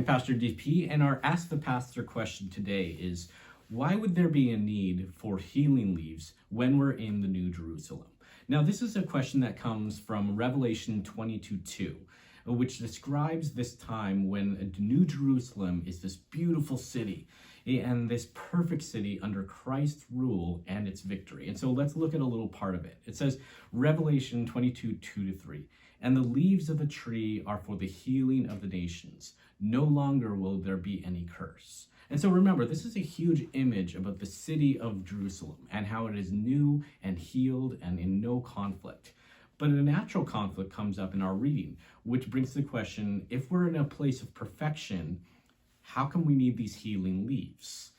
I'm Pastor DP, and our Ask the Pastor question today is, why would there be a need for healing leaves when we're in the New Jerusalem? Now, this is a question that comes from Revelation 22:2, which describes this time when the New Jerusalem is this beautiful city and this perfect city under Christ's rule and its victory. And so let's look at a little part of it. It says, Revelation 22:2-3, and the leaves of the tree are for the healing of the nations. No longer will there be any curse. And so remember, this is a huge image about the city of Jerusalem and how it is new and healed and in no conflict. But a natural conflict comes up in our reading, which brings the question, if we're in a place of perfection, how come we need these healing leaves?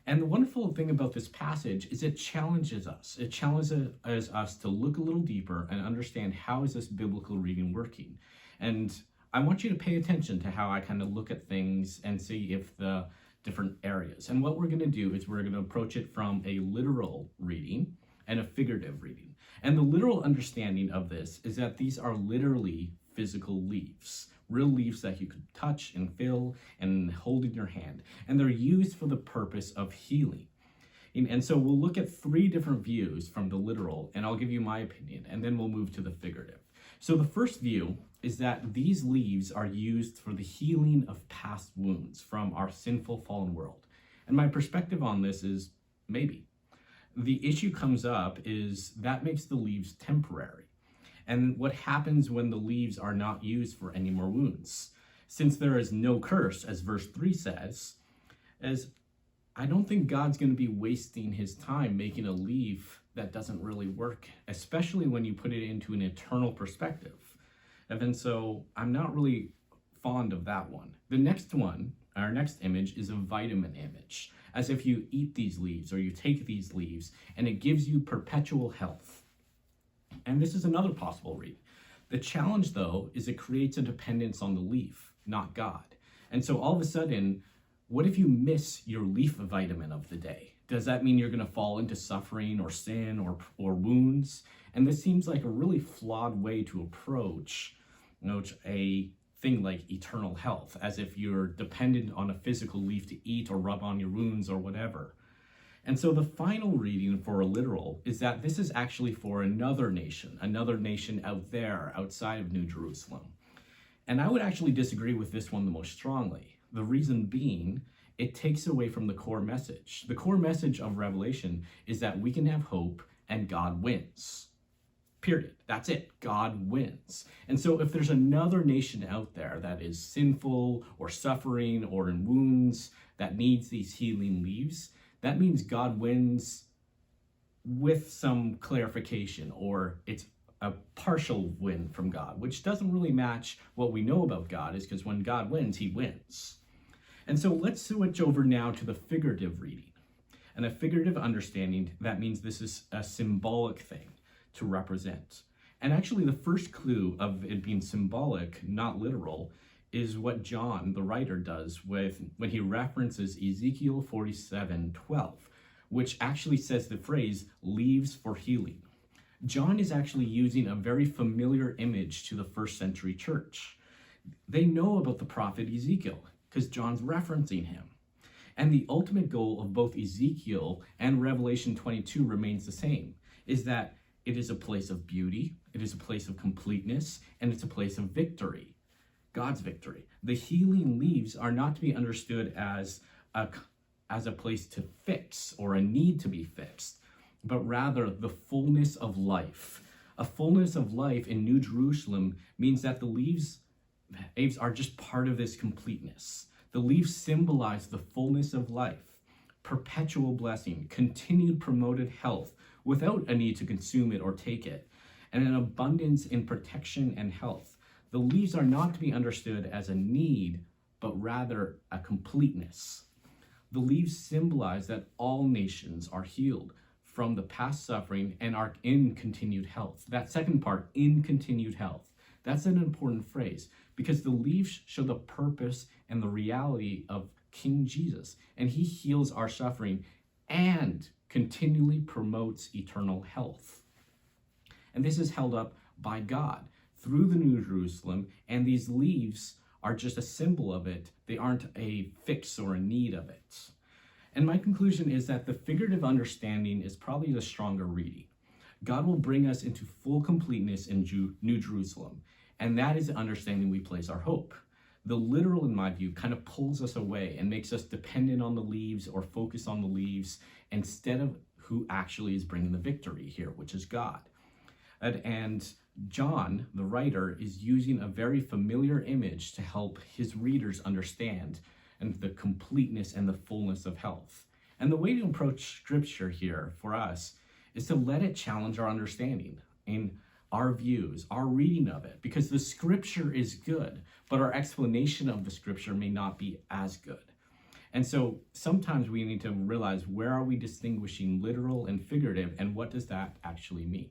And the wonderful thing about this passage is it challenges us. It challenges us to look a little deeper and understand, how is this biblical reading working? And I want you to pay attention to how I kind of look at things and see if the different areas. And what we're going to do is we're going to approach it from a literal reading and a figurative reading. And the literal understanding of this is that these are literally physical leaves, real leaves that you could touch and feel and hold in your hand. And they're used for the purpose of healing. And so we'll look at three different views from the literal, and I'll give you my opinion, and then we'll move to the figurative. So the first view is that these leaves are used for the healing of past wounds from our sinful fallen world. And my perspective on this is maybe. The issue comes up is that makes the leaves temporary. And what happens when the leaves are not used for any more wounds? Since there is no curse, as verse 3 says, as I don't think God's going to be wasting his time making a leaf that doesn't really work, especially when you put it into an eternal perspective. And so I'm not really fond of that one. The next one, our next image, is a vitamin image, as if you eat these leaves or you take these leaves and it gives you perpetual health. And this is another possible read. The challenge, though, is it creates a dependence on the leaf, not God. And so all of a sudden, what if you miss your leaf vitamin of the day? Does that mean you're going to fall into suffering or sin or wounds? And this seems like a really flawed way to approach, a thing like eternal health, as if you're dependent on a physical leaf to eat or rub on your wounds or whatever. And so the final reading for a literal is that this is actually for another nation out there, outside of New Jerusalem. And I would actually disagree with this one the most strongly. The reason being, it takes away from the core message. The core message of Revelation is that we can have hope and God wins. Period. That's it. God wins. And so if there's another nation out there that is sinful or suffering or in wounds that needs these healing leaves, that means God wins with some clarification, or it's a partial win from God, which doesn't really match what we know about God, is because when God wins, he wins. And so let's switch over now to the figurative reading. And a figurative understanding, that means this is a symbolic thing to represent. And actually the first clue of it being symbolic, not literal, is what John, the writer, does when he references Ezekiel 47:12, which actually says the phrase, leaves for healing. John is actually using a very familiar image to the first century church. They know about the prophet Ezekiel because John's referencing him. And the ultimate goal of both Ezekiel and Revelation 22 remains the same, is that it is a place of beauty, it is a place of completeness, and it's a place of victory, God's victory. The healing leaves are not to be understood as a place to fix or a need to be fixed, but rather the fullness of life. A fullness of life in New Jerusalem means that the leaves are just part of this completeness. The leaves symbolize the fullness of life, perpetual blessing, continued promoted health without a need to consume it or take it, and an abundance in protection and health. The leaves are not to be understood as a need, but rather a completeness. The leaves symbolize that all nations are healed from the past suffering and are in continued health. That second part, in continued health, that's an important phrase because the leaves show the purpose and the reality of King Jesus, and he heals our suffering and continually promotes eternal health. And this is held up by God through the New Jerusalem, and these leaves are just a symbol of it. They aren't a fix or a need of it. And my conclusion is that the figurative understanding is probably the stronger reading. God will bring us into full completeness in New Jerusalem, and that is the understanding we place our hope. The literal, in my view, kind of pulls us away and makes us dependent on the leaves or focus on the leaves instead of who actually is bringing the victory here, which is God. And John, the writer, is using a very familiar image to help his readers understand and the completeness and the fullness of health. And the way to approach scripture here for us is to let it challenge our understanding and our views, our reading of it, because the scripture is good, but our explanation of the scripture may not be as good. And so sometimes we need to realize, where are we distinguishing literal and figurative, and what does that actually mean?